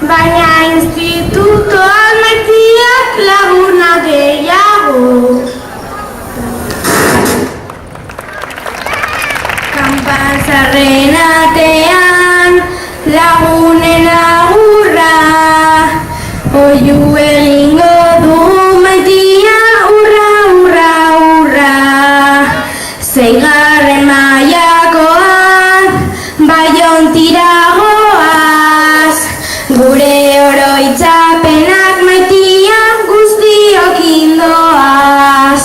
baina institutoan maitiak laguna gehiago. Kanpazarren atean lagunen agurra, oiu egingo du maitia, urra, urra, urra. Seigarren mailakoak Baiontira goaz, gure oroitzapenak maitia guztiok indoaz.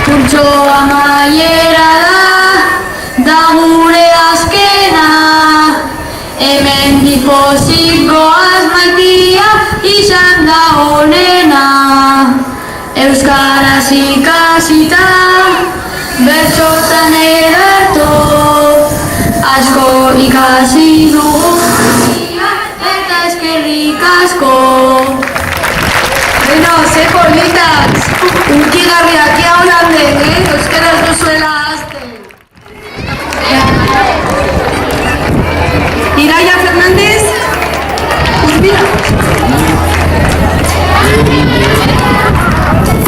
Kurtso amaiera da gure azkena, hemendik pozik goaz maitia izan da honena. Euskaraz ikasita, bertsotan ederto, asko ikasi dugu eta eskerrik asko. Bueno, ze politak, unkigarriak ia holanden, euskaraz duzuela azten. Iraia Fernandez, Urbia.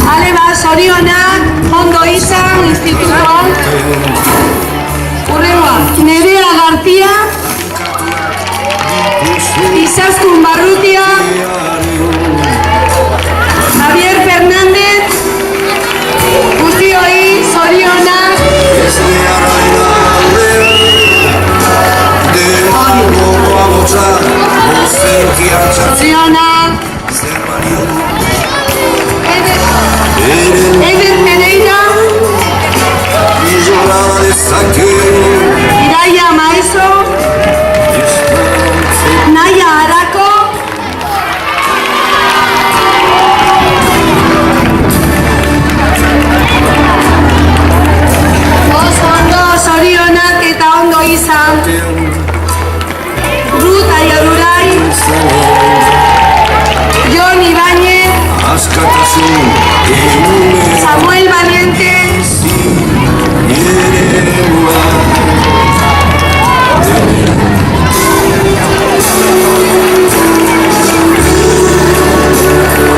Ale ba, zorionak, ondo izan, institutoan. Urrengoa, Nerea Gartia, Izaskun Barrutia, Javier Fernández, guztioi, zorionak. Zorionak. Eder Pereira, Iraia Maeso, Naia Arako, oso ondo, zorionak eta ondo izan. Ruth Aiadurai, Jon Ibáñez, Samuel Valiente,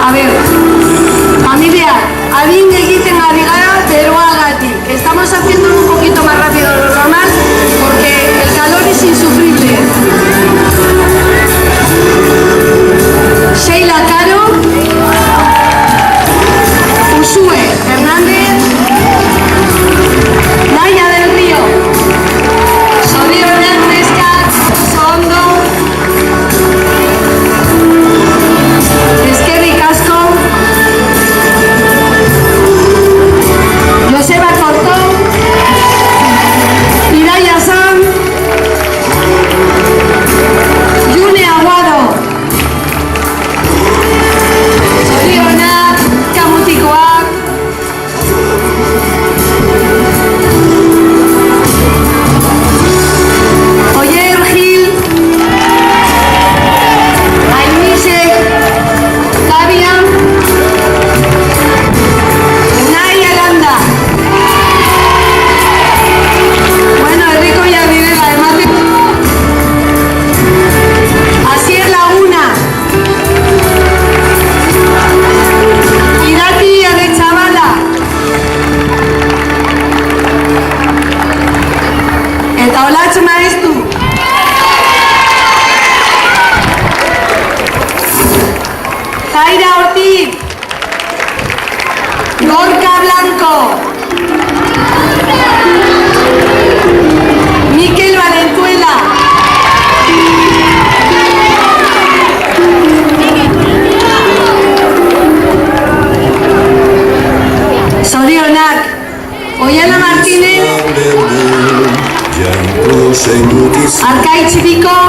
a ver, familia, adin egiten ari gara beroagatik. Estamos haciendo un poquito más rápido de lo normal porque el calor es insufrible. Sheila Caro, Usue Hernández, Naya del Río, zorionak neskak, ondo, eskerrik asko, Joseba Cortó, Iraia San, June Aguado, zorionak, kamutikoak, Oyer Gil, Ainise, Gabian, Unai Aranda. Bueno, herriko ya direla, emateko. Asier Laguna, Irati Aretxabala, eta Olatz Maestu. Zaira Ortiz, Gorka Blanco, Mikel Valenzuela, zorionak, Oiana Martínez, Arkaitz Biko,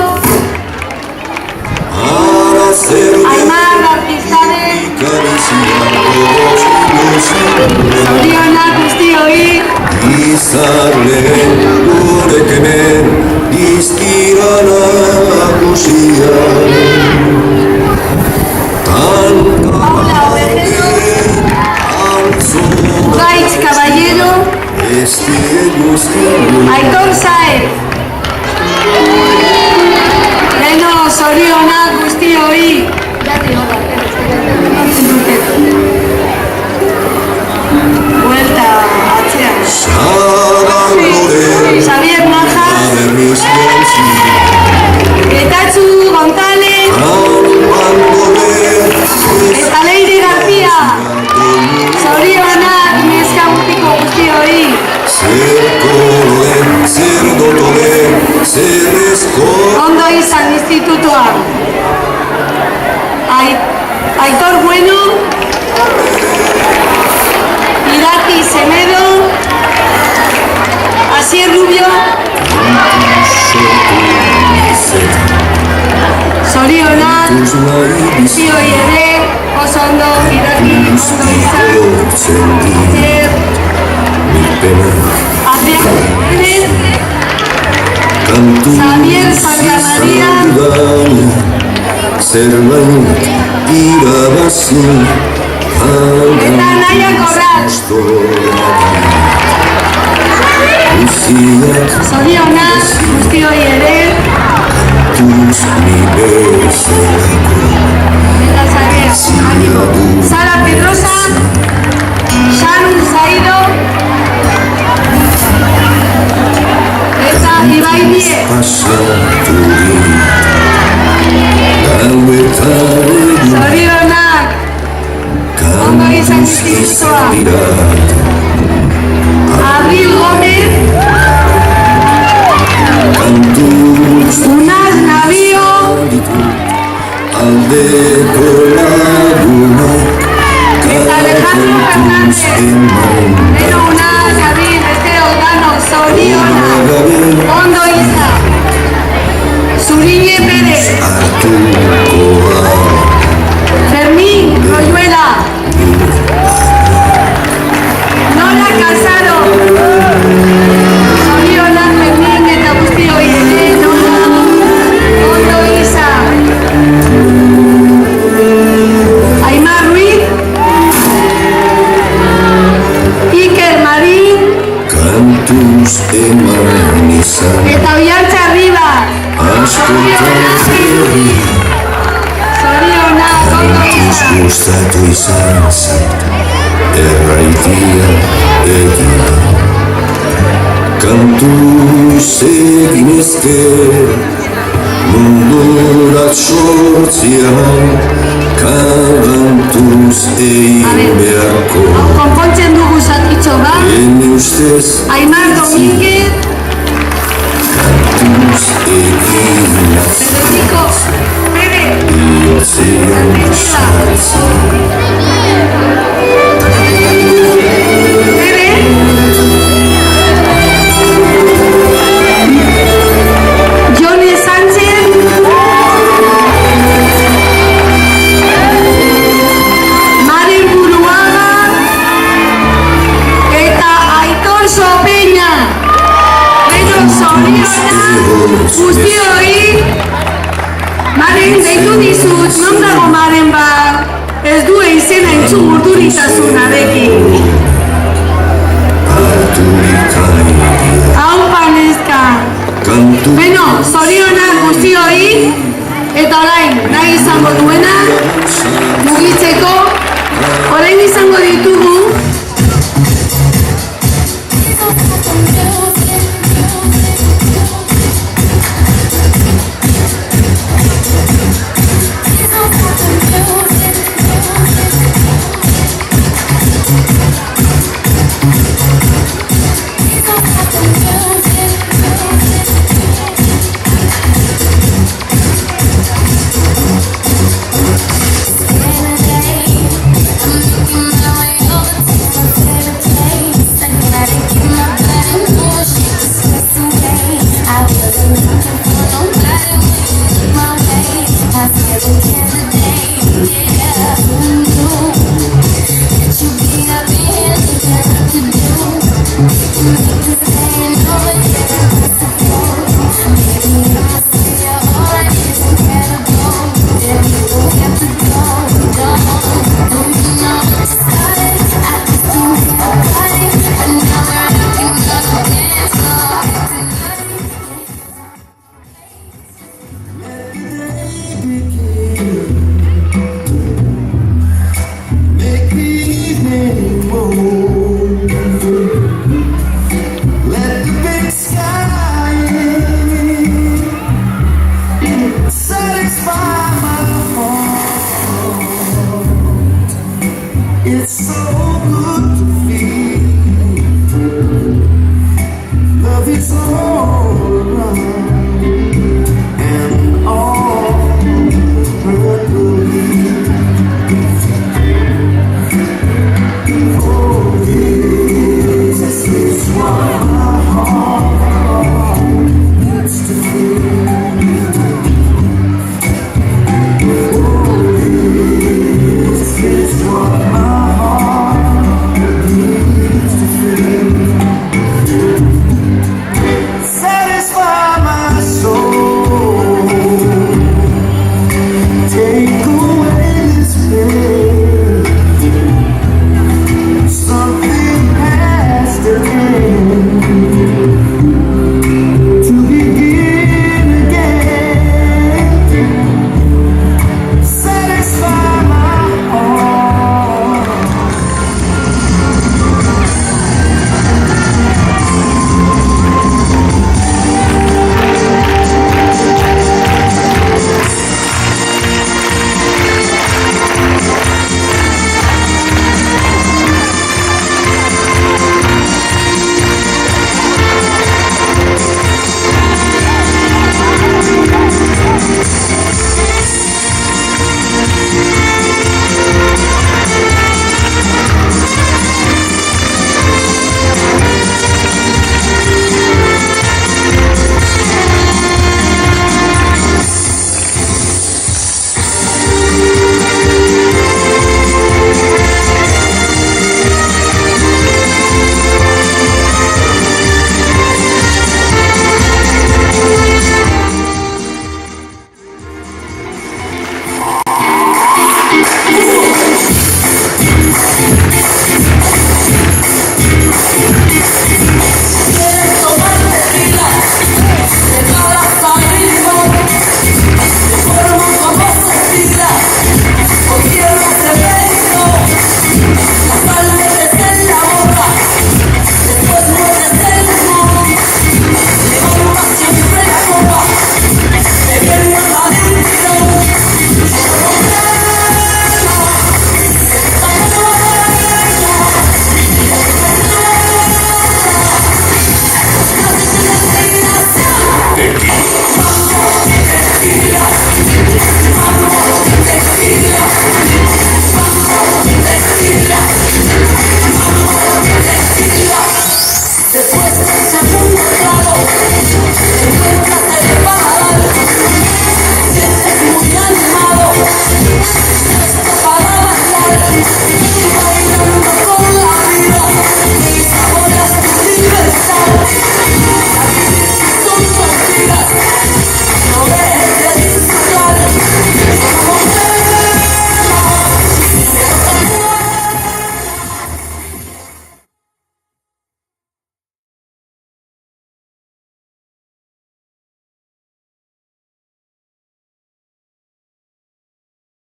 Aimar Baptistade, zorionak guztioi. Izarren gurek hemen dizkiran akusia. Paula Ovejero, Gaitz Caballero, Aitor Saez, zerrezko Ondo izan institutua. Aitor Bueno, Irati Semedo, Asier Rubio, zorionak, guztioi ere, oso ondo, Irati, ondo izan, Asier, Adrián Jiménez, Xavier Santamaría, zerbait irabazi eta Naia Corral. Zorionak, guztioi ere, eta Xavier, animo. Sara Pedrosa, Sharon Zaido, eta Ibai Die. Zorionak, ondo izan institutua. Abril Gómez, Unaz Navio, eta Alejandro Fernández. Bero Unaz, David, Esteo, Dano, zorionak, ondo izan. Zurine Pérez, Fermín Royuela, Nora Casado, zorionak Fermín eta guztioi ere, Nora, ondo izan. Aimar Ruiz, Iker Marín, eta Oiartza Rivas. Zorionak, ondo izan. Gustatu izan zen, erraitia egia. Kantuz egin ezker, mundurat sortzian, kantuz egin beharko. Konpontzen dugu zatitxo bat. Ene ustez, Aimar Domínguez, kantuz egin Federico Pérez, bihotzean sartzen. Pérez, Jone Sánchez, Maren Buruaga, eta Aitor Sopeña. Beno, zorionak, guztioi. Maren, deitu dizut, non dago Maren ba, ez du izena entzun urduritazunarekin. Hau paneska. Beno, zorionak guztioi, eta orain, nahi izango duena, mugitzeko, orain izango ditugu, I wasn't